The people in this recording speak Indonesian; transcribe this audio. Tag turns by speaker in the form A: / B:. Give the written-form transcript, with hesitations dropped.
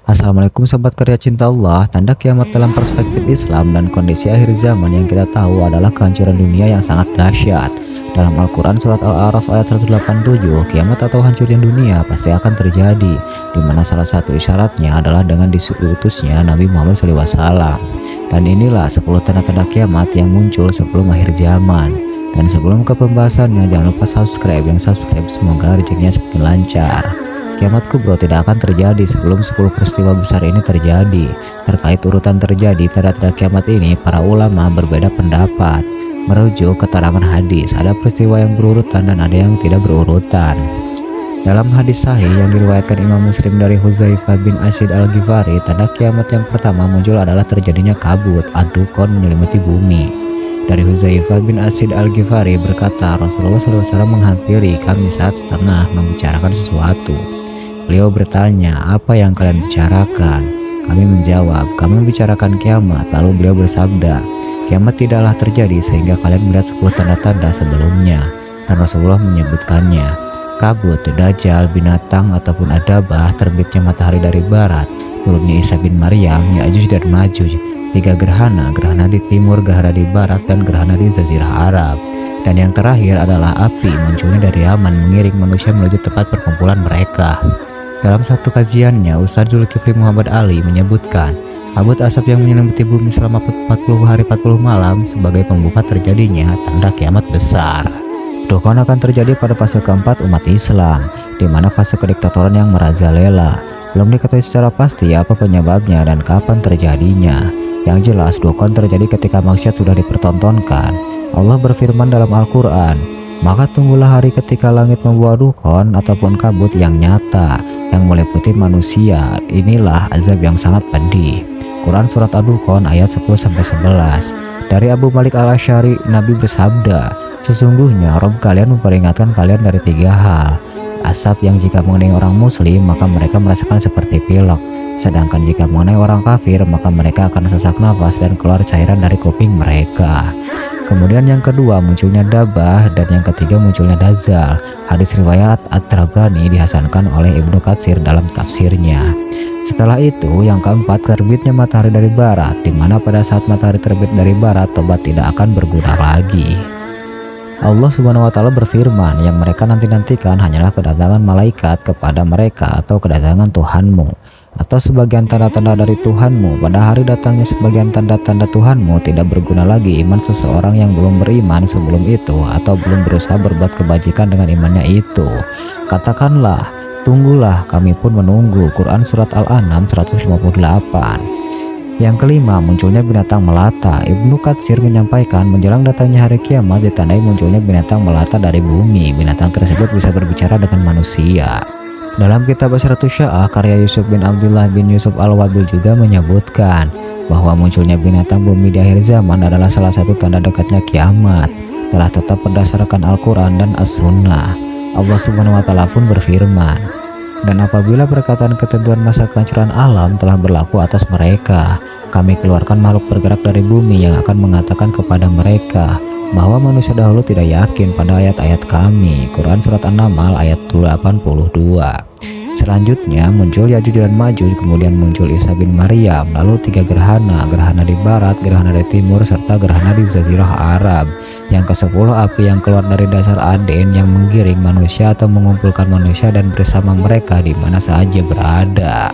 A: Assalamualaikum sahabat karya cinta Allah. Tanda kiamat dalam perspektif Islam dan kondisi akhir zaman yang kita tahu adalah kehancuran dunia yang sangat dahsyat. Dalam Al-Quran surat Al-A'raf ayat 187, kiamat atau hancurnya dunia pasti akan terjadi, di mana salah satu isyaratnya adalah dengan diutusnya Nabi Muhammad SAW. Dan inilah 10 tanda-tanda kiamat yang muncul sebelum akhir zaman. Dan sebelum ke pembahasannya, jangan lupa subscribe. Yang subscribe semoga rezekinya semakin lancar. Kiamat kubro tidak akan terjadi sebelum 10 peristiwa besar ini terjadi. Terkait urutan terjadi tanda-tanda kiamat ini, para ulama berbeda pendapat. Merujuk keterangan hadis, ada peristiwa yang berurutan dan ada yang tidak berurutan. Dalam hadis sahih yang diriwayatkan Imam Muslim dari Hudzaifah bin Asid Al-Ghifari, tanda kiamat yang pertama muncul adalah terjadinya kabut, adukon menyelimuti bumi. Dari Hudzaifah bin Asid Al-Ghifari berkata, Rasulullah SAW menghampiri kami saat setengah membicarakan sesuatu. Beliau bertanya, apa yang kalian bicarakan? Kami menjawab, kami membicarakan kiamat. Lalu beliau bersabda, kiamat tidaklah terjadi sehingga kalian melihat 10 tanda-tanda sebelumnya. Dan Rasulullah menyebutkannya, kabut, dajjal, binatang ataupun adabah, terbitnya matahari dari barat, turunnya Isa bin Maryam, Ya'juj dan Ma'juj, 3 gerhana, gerhana di timur, gerhana di barat, dan gerhana di Jazirah Arab. Dan yang terakhir adalah api munculnya dari Yaman mengiring manusia menuju tempat perkumpulan mereka. Dalam satu kajiannya, Ustaz Zulkifli Muhammad Ali menyebutkan kabut asap yang menyelimuti bumi selama 40 hari 40 malam sebagai pembuka terjadinya tanda kiamat besar. Dukun akan terjadi pada fase keempat umat Islam, di mana fase kediktatoran yang merajalela. Belum diketahui secara pasti apa penyebabnya dan kapan terjadinya. Yang jelas, dukun terjadi ketika maksiat sudah dipertontonkan. Allah berfirman dalam Al-Quran, maka tunggulah hari ketika langit membawa dukun ataupun kabut yang nyata yang meliputi manusia. Inilah azab yang sangat pedih. Quran surat Ad-Dukhan ayat 10-11. Dari Abu Malik Al-Asy'ari, Nabi bersabda, sesungguhnya Rabb kalian memperingatkan kalian dari 3 hal. Asap yang jika mengenai orang muslim maka mereka merasakan seperti pilek, sedangkan jika mengenai orang kafir maka mereka akan sesak nafas dan keluar cairan dari kuping mereka. Kemudian yang kedua munculnya dabah, dan yang ketiga munculnya dajjal. Hadis riwayat At-Tabrani dihasankan oleh Ibnu Katsir dalam tafsirnya. Setelah itu yang keempat terbitnya matahari dari barat, di mana pada saat matahari terbit dari barat tobat tidak akan berguna lagi. Allah Subhanahu wa Ta'ala berfirman, yang mereka nanti-nantikan hanyalah kedatangan malaikat kepada mereka atau kedatangan Tuhanmu, atau sebagian tanda-tanda dari Tuhanmu. Pada hari datangnya sebagian tanda-tanda Tuhanmu tidak berguna lagi iman seseorang yang belum beriman sebelum itu atau belum berusaha berbuat kebajikan dengan imannya itu. Katakanlah, tunggulah, kami pun menunggu. Quran surat Al-An'am 158. Yang kelima, munculnya binatang melata. Ibnu Katsir menyampaikan menjelang datangnya hari kiamat ditandai munculnya binatang melata dari bumi. Binatang tersebut bisa berbicara dengan manusia. Dalam kitab Asyratus Sya'ah karya Yusuf bin Abdullah bin Yusuf Al-Wabil juga menyebutkan bahwa munculnya binatang bumi di akhir zaman adalah salah satu tanda dekatnya kiamat. Telah tetap berdasarkan Al-Quran dan As-Sunnah. Allah Subhanahu wa Ta'ala pun berfirman, dan apabila perkataan ketentuan masa kehancuran alam telah berlaku atas mereka, kami keluarkan makhluk bergerak dari bumi yang akan mengatakan kepada mereka bahwa manusia dahulu tidak yakin pada ayat-ayat kami. Quran surat An-Naml ayat 82. Selanjutnya muncul Ya'juj dan Ma'juj, kemudian muncul Isa bin Maryam, lalu 3 gerhana, gerhana di barat, gerhana di timur, serta gerhana di Jazirah Arab. Yang ke-10 api yang keluar dari dasar Aden yang menggiring manusia atau mengumpulkan manusia dan bersama mereka di mana saja berada.